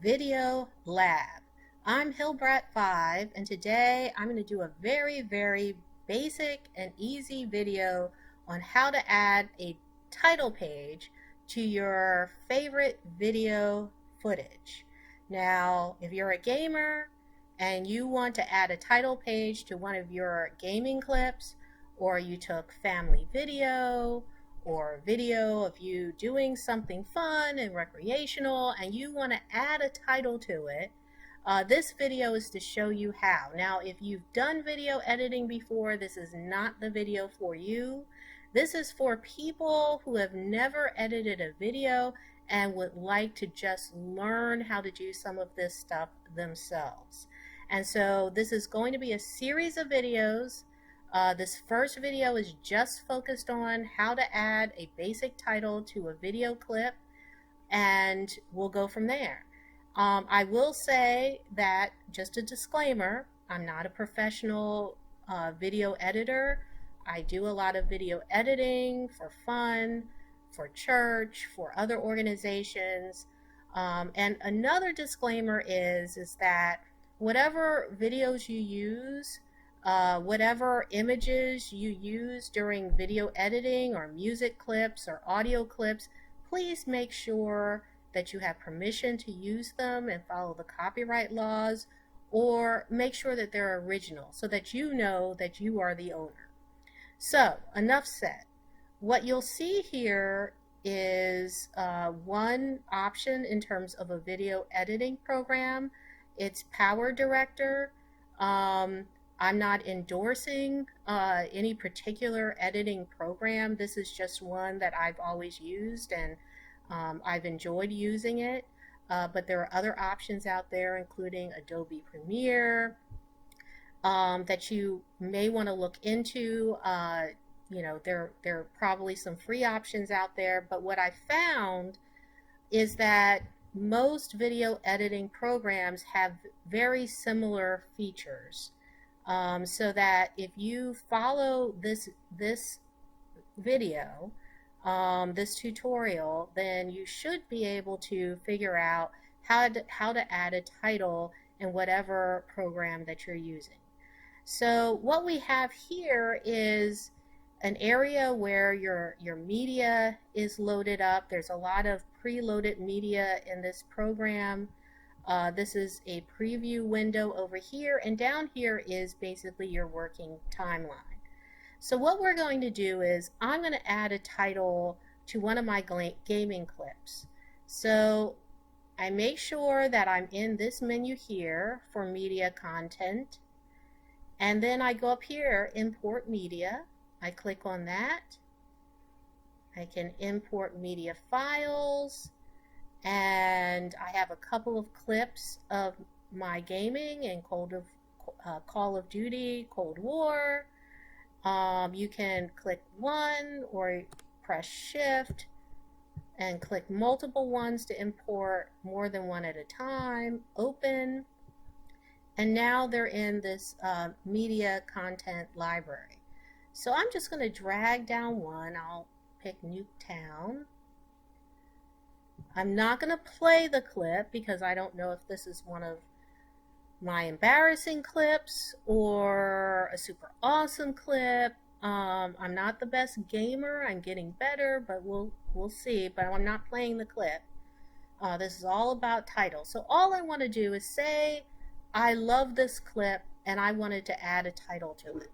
Video Lab. I'm Hillbrat5 and today I'm going to do a very basic and easy video on how to add a title page to your favorite video footage. Now, if you're a gamer and you want to add a title page to one of your gaming clips, or you took family video or video of you doing something fun and recreational and you want to add a title to it, this video is to show you how. Now, if you've done video editing before, this is not the video for you. This is for people who have never edited a video and would like to just learn how to do some of this stuff themselves. And so this is going to be a series of videos. This first video is just focused on how to add a basic title to a video clip, and we'll go from there. I will say that, just a disclaimer, I'm not a professional video editor. I do a lot of video editing for fun, for church, for other organizations. And another disclaimer is that whatever videos you use, whatever images you use during video editing or music clips or audio clips, please make sure that you have permission to use them and follow the copyright laws, or make sure that they're original so that you know that you are the owner. So, enough said. What you'll see here is one option in terms of a video editing program. It's Power Director. I'm not endorsing any particular editing program. This is just one that I've always used, and I've enjoyed using it. But there are other options out there, including Adobe Premiere, that you may want to look into. You know, there are probably some free options out there, but what I found is that most video editing programs have very similar features. So that if you follow this video, this tutorial, then you should be able to figure out how to add a title in whatever program that you're using. So what we have here is an area where your media is loaded up. There's a lot of preloaded media in this program. This is a preview window over here, and down here is basically your working timeline. So what we're going to do is I'm going to add a title to one of my gaming clips. So I make sure that I'm in this menu here for media content, and then I go up here, import media. I click on that. I can import media files. And I have a couple of clips of my gaming and Call of Duty, Cold War. You can click one or press Shift and click multiple ones to import more than one at a time. Open. And now they're in this media content library. So I'm just going to drag down one. I'll pick Nuketown. I'm not going to play the clip because I don't know if this is one of my embarrassing clips or a super awesome clip. I'm not the best gamer. I'm getting better, but we'll see. But I'm not playing the clip. This is all about title. So all I want to do is say I love this clip and I wanted to add a title to it.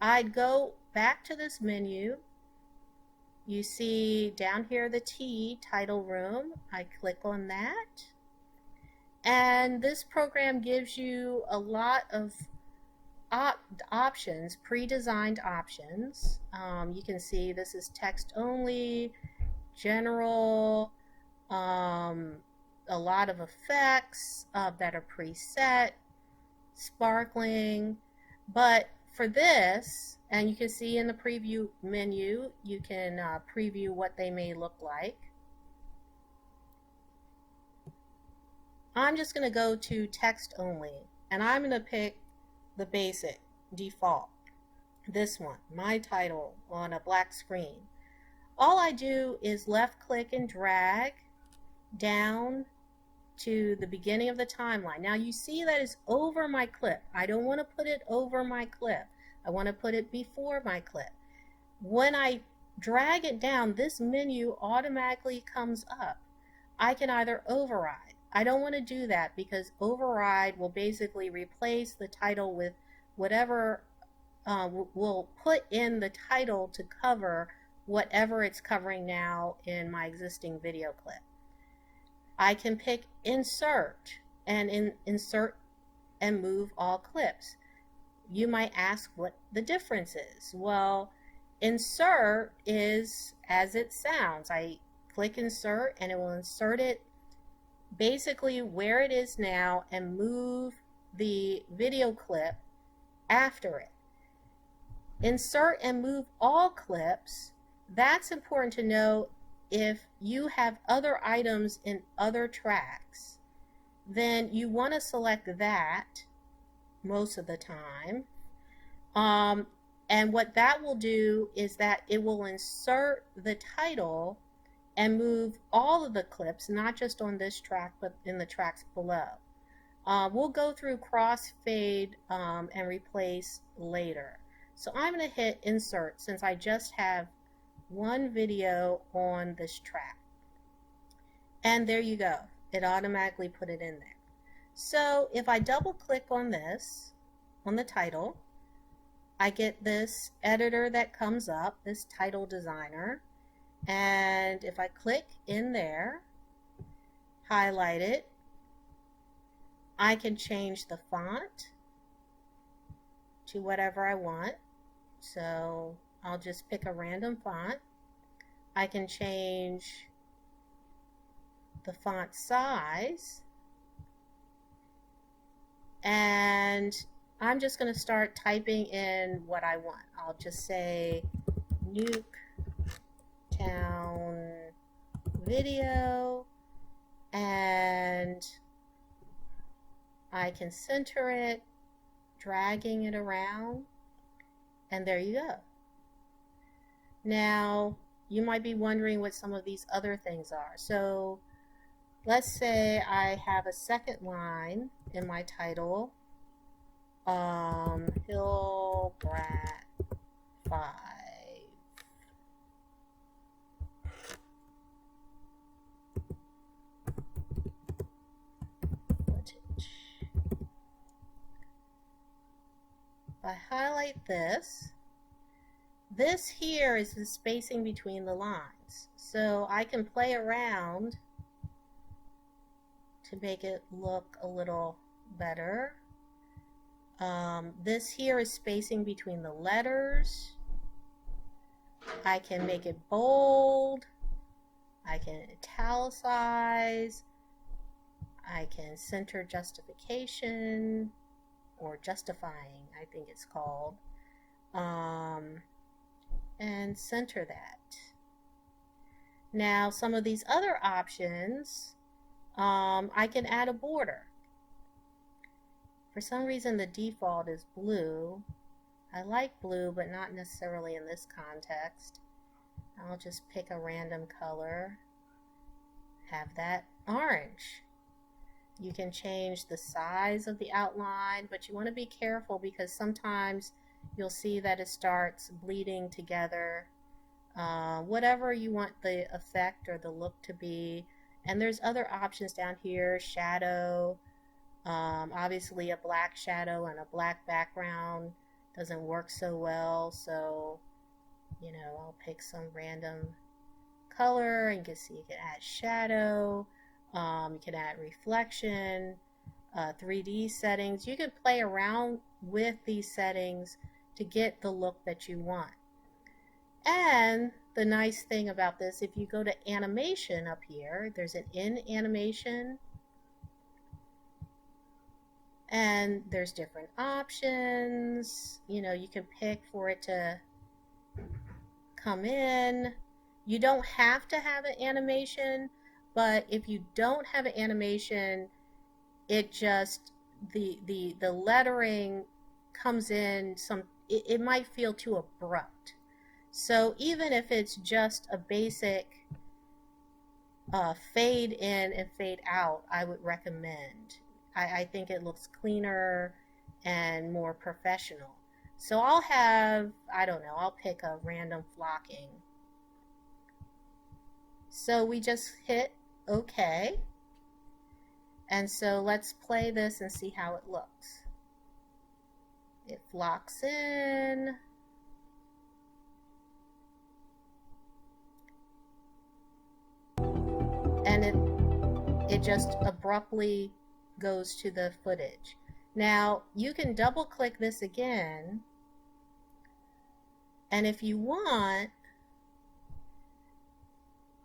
I'd go back to this menu. You see down here the T, title room. I click on that. And this program gives you a lot of options, pre-designed options. You can see this is text only, general, a lot of effects that are preset, sparkling. But for this, and you can see in the preview menu, you can preview what they may look like. I'm just going to go to text only, and I'm going to pick the basic default. This one, my title on a black screen. All I do is left click and drag down to the beginning of the timeline. Now you see that it's over my clip. I don't want to put it over my clip. I want to put it before my clip. When I drag it down, this menu automatically comes up. I can either override. I don't want to do that because override will basically replace the title with whatever will put in the title to cover whatever it's covering now in my existing video clip. I can pick insert and insert and move all clips. You might ask what the difference is. Well, insert is as it sounds. I click insert and it will insert it basically where it is now and move the video clip after it. Insert and move all clips, that's important to know if you have other items in other tracks. Then you want to select that most of the time. And what that will do is that it will insert the title and move all of the clips, not just on this track, but in the tracks below. We'll go through crossfade and replace later. So I'm going to hit insert since I just have one video on this track. And there you go. It automatically put it in there. So if I double click on this, on the title, I get this editor that comes up, this title designer. And if I click in there, highlight it, I can change the font to whatever I want. So I'll just pick a random font. I can change the font size. And I'm just going to start typing in what I want. I'll just say Nuketown video, and I can center it, dragging it around, and there you go. Now, you might be wondering what some of these other things are. So, let's say I have a second line in my title, Hillbrat 5. If I highlight this, this here is the spacing between the lines. So I can play around to make it look a little better. This here is spacing between the letters. I can make it bold. I can italicize. I can center justification, or justifying, I think it's called, and center that. Now, some of these other options, I can add a border. For some reason, the default is blue. I like blue, but not necessarily in this context. I'll just pick a random color, have that orange. You can change the size of the outline, but you want to be careful because sometimes you'll see that it starts bleeding together. Whatever you want the effect or the look to be. And there's other options down here, shadow. Obviously a black shadow and a black background doesn't work so well, so you know, I'll pick some random color, and you can see you can add shadow. You can add reflection, 3D settings. You can play around with these settings to get the look that you want. And the nice thing about this, if you go to animation up here, there's an in animation, and there's different options. You know, you can pick for it to come in. You don't have to have an animation, but if you don't have an animation, it just the lettering comes in it might feel too abrupt. So even if it's just a basic fade in and fade out, I would recommend. I think it looks cleaner and more professional. So I'll have, I don't know, I'll pick a random flocking. So we just hit OK. And so let's play this and see how it looks. It flocks in. And it just abruptly goes to the footage. Now you can double click this again, and if you want,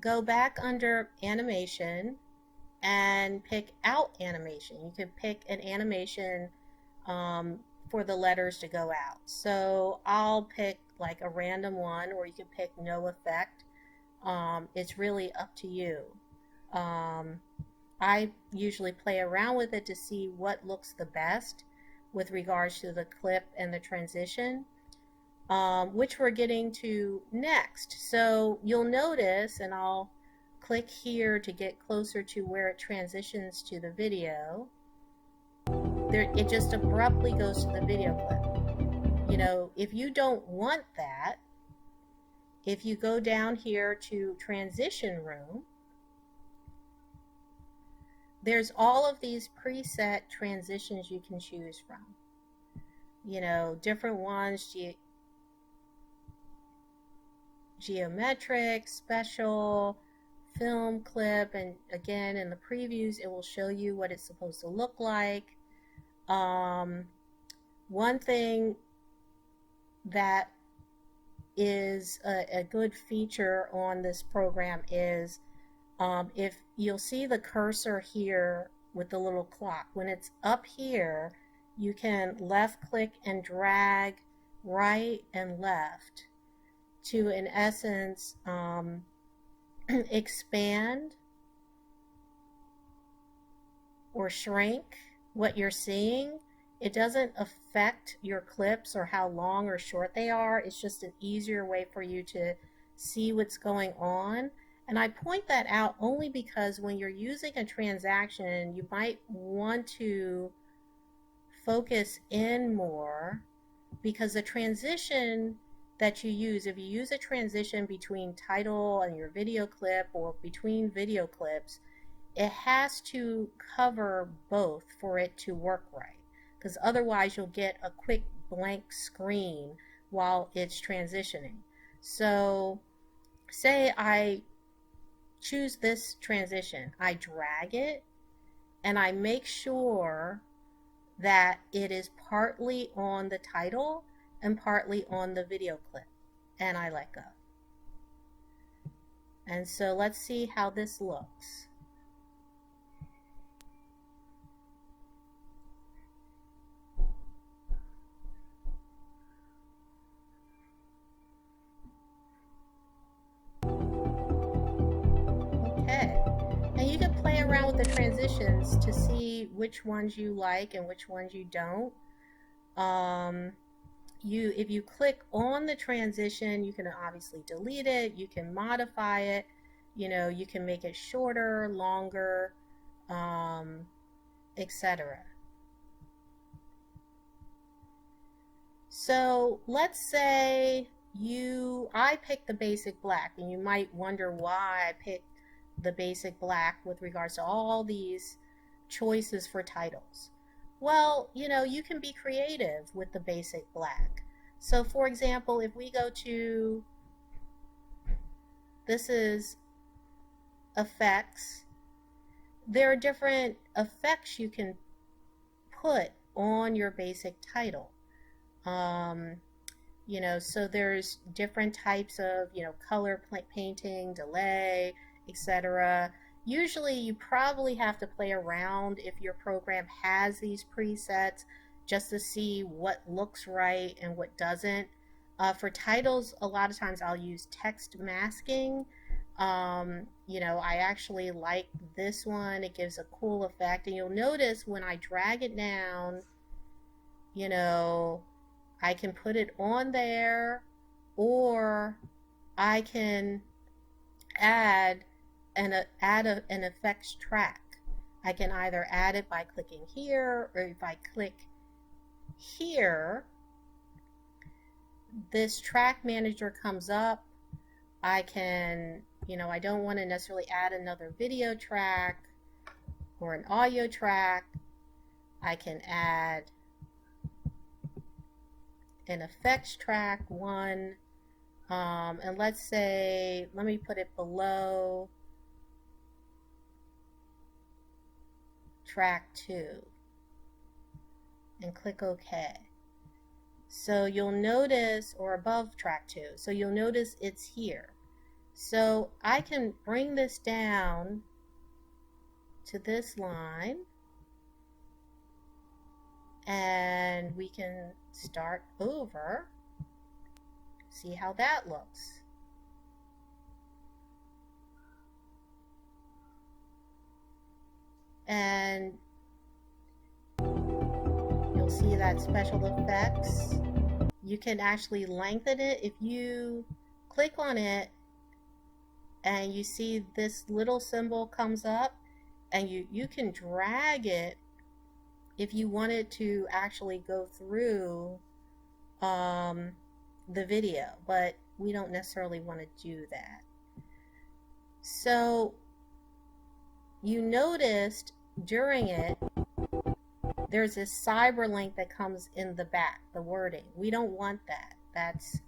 go back under animation and pick out animation. You can pick an animation for the letters to go out. So I'll pick like a random one, or you can pick no effect. It's really up to you. I usually play around with it to see what looks the best with regards to the clip and the transition, which we're getting to next. So you'll notice, and I'll click here to get closer to where it transitions to the video. It just abruptly goes to the video clip. You know, if you don't want that, if you go down here to transition room, there's all of these preset transitions you can choose from. You know, different ones, geometric, special, film clip, and again in the previews it will show you what it's supposed to look like. One thing that is a good feature on this program is if you'll see the cursor here with the little clock, when it's up here, you can left click and drag right and left to, in essence, expand or shrink what you're seeing. It doesn't affect your clips or how long or short they are. It's just an easier way for you to see what's going on. And I point that out only because when you're using a transaction, you might want to focus in more, because the transition that you use, if you use a transition between title and your video clip or between video clips, it has to cover both for it to work right, because otherwise you'll get a quick blank screen while it's transitioning. So say I choose this transition, I drag it, and I make sure that it is partly on the title and partly on the video clip, and I let go. And so let's see how this looks. Okay, and you can play around with the transitions to see which ones you like and which ones you don't. If you click on the transition, you can obviously delete it, you can modify it, you know, you can make it shorter, longer, etc. So let's say I picked the basic black, and you might wonder why I picked the basic black with regards to all these choices for titles. Well, you know, you can be creative with the basic black. So for example, if we go to, this is effects, there are different effects you can put on your basic title. You know, so there's different types of, you know, color painting, delay, etc. Usually you probably have to play around if your program has these presets just to see what looks right and what doesn't. For titles, a lot of times I'll use text masking. You know, I actually like this one. It gives a cool effect, and you'll notice when I drag it down, you know, I can put it on there, or I can add add an effects track. I can either add it by clicking here, or if I click here, this track manager comes up. I can, I don't want to necessarily add another video track or an audio track. I can add an effects track one, and let's say, let me put it below track 2 and click OK. So you'll notice, or above track 2, so you'll notice it's here. So I can bring this down to this line, and we can start over. See how that looks. And you'll see that special effects. You can actually lengthen it if you click on it and you see this little symbol comes up, and you can drag it if you wanted to actually go through the video, but we don't necessarily want to do that. So you noticed during it, there's this cyberlink that comes in the back, the wording. We don't want that. That's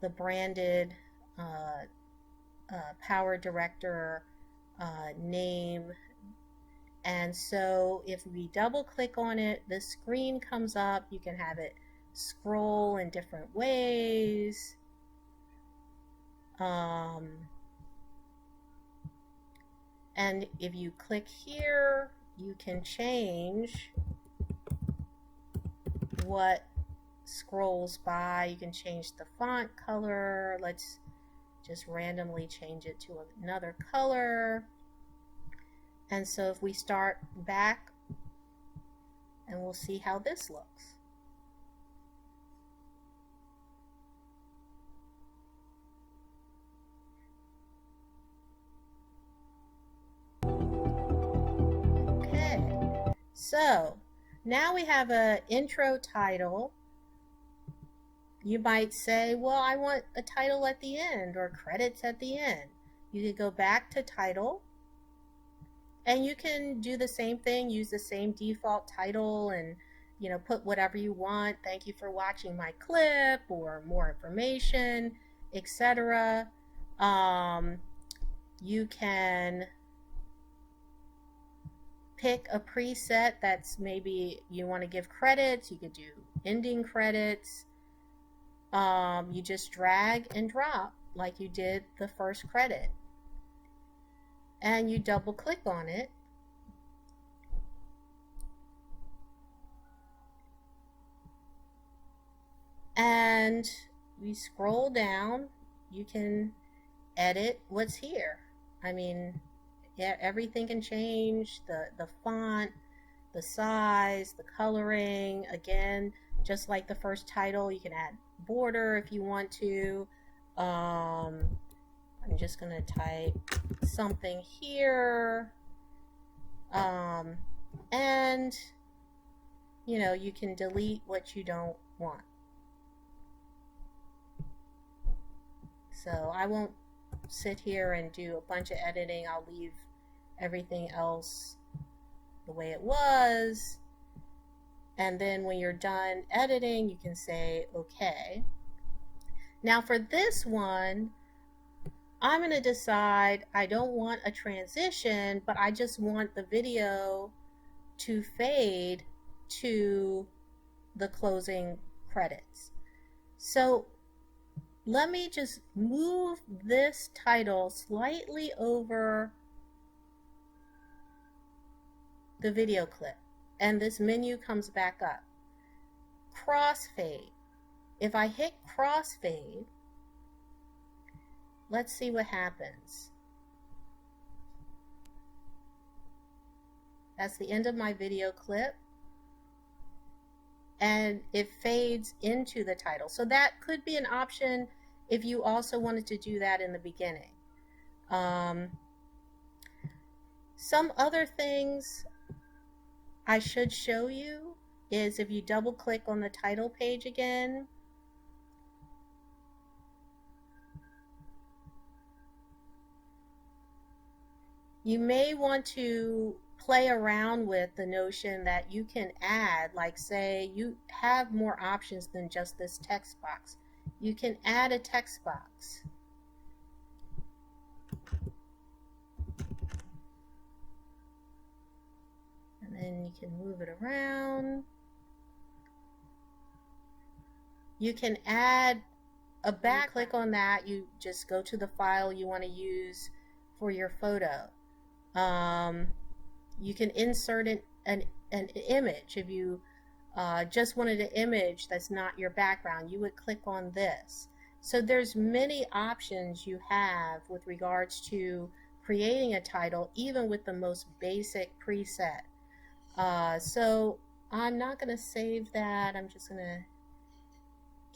the branded Power Director name. And so if we double click on it, the screen comes up. You can have it scroll in different ways. And if you click here, you can change what scrolls by. You can change the font color. Let's just randomly change it to another color. And so if we start back, and we'll see how this looks. Okay, so now we have an intro title. You might say, well, I want a title at the end or credits at the end. You could go back to title, and you can do the same thing, use the same default title, and put whatever you want. Thank you for watching my clip, or more information, etc. You can pick a preset that's maybe you want to give credits. You could do ending credits. You just drag and drop like you did the first credit, and you double click on it, and we scroll down. You can edit what's here. I mean, everything can change, the font, the size, the coloring. Again, just like the first title, you can add border if you want to. I'm just going to type something here, and you can delete what you don't want. So I won't sit here and do a bunch of editing. I'll leave everything else the way it was, and then when you're done editing, you can say OK. Now for this one, I'm going to decide I don't want a transition, but I just want the video to fade to the closing credits. So let me just move this title slightly over the video clip, and this menu comes back up. Crossfade. If I hit crossfade, let's see what happens. That's the end of my video clip, and it fades into the title. So that could be an option if you also wanted to do that in the beginning. Some other things I should show you is if you double click on the title page again, you may want to play around with the notion that you can add, like say you have more options than just this text box. You can add a text box. And then you can move it around. You can add a back. Click on that. You just go to the file you want to use for your photo. You can insert an image. If you just wanted an image that's not your background, you would click on this. So there's many options you have with regards to creating a title, even with the most basic preset. So I'm not going to save that. I'm just going to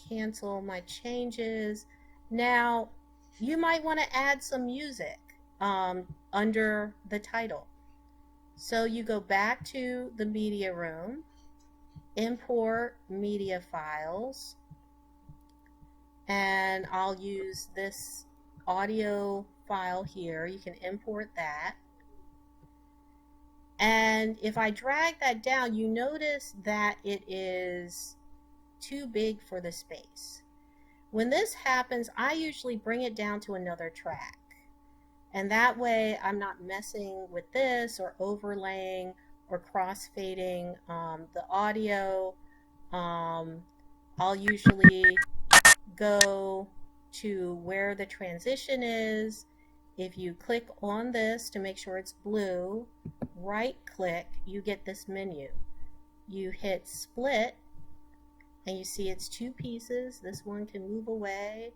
cancel my changes. Now, you might want to add some music under the title. So you go back to the media room, import media files, and I'll use this audio file here. You can import that. And if I drag that down, you notice that it is too big for the space. When this happens, I usually bring it down to another track. And that way I'm not messing with this or overlaying or crossfading the audio. I'll usually go to where the transition is. If you click on this to make sure it's blue, right click, you get this menu. You hit split and you see it's two pieces. This one can move away,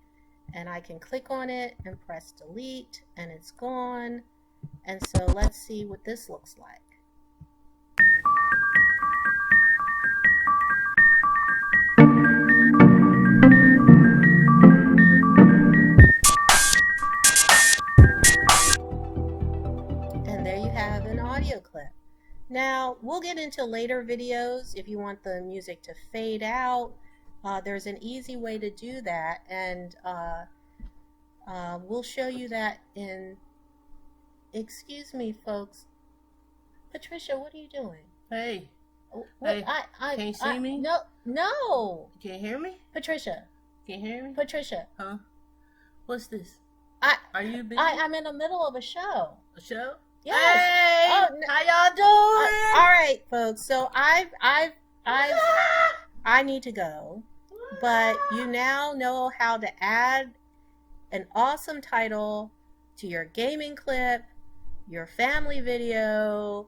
and I can click on it and press delete and it's gone. And so let's see what this looks like. And there you have an audio clip. Now, we'll get into later videos if you want the music to fade out. There's an easy way to do that, and we'll show you that in... Excuse me, folks. Patricia, what are you doing? Hey. What? Hey, can you see me? No, no. You can't hear me? Patricia. Can you hear me? Patricia. Huh? What's this? Are you busy? I'm in the middle of a show. A show? Yes. Hey, Oh, how y'all doing? All right, folks. So I need to go, but you now know how to add an awesome title to your gaming clip, your family video,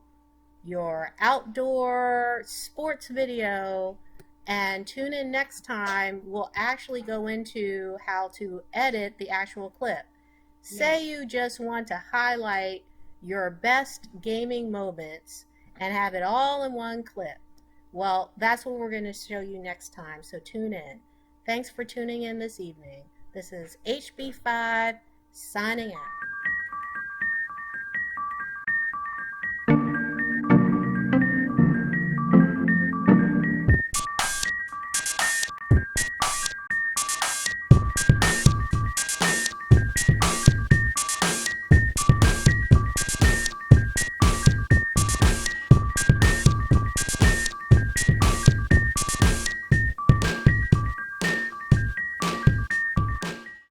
your outdoor sports video, and tune in next time. We'll actually go into how to edit the actual clip. Say you just want to highlight your best gaming moments and have it all in one clip. Well, that's what we're going to show you next time, so tune in. Thanks for tuning in this evening. This is HB5 signing out.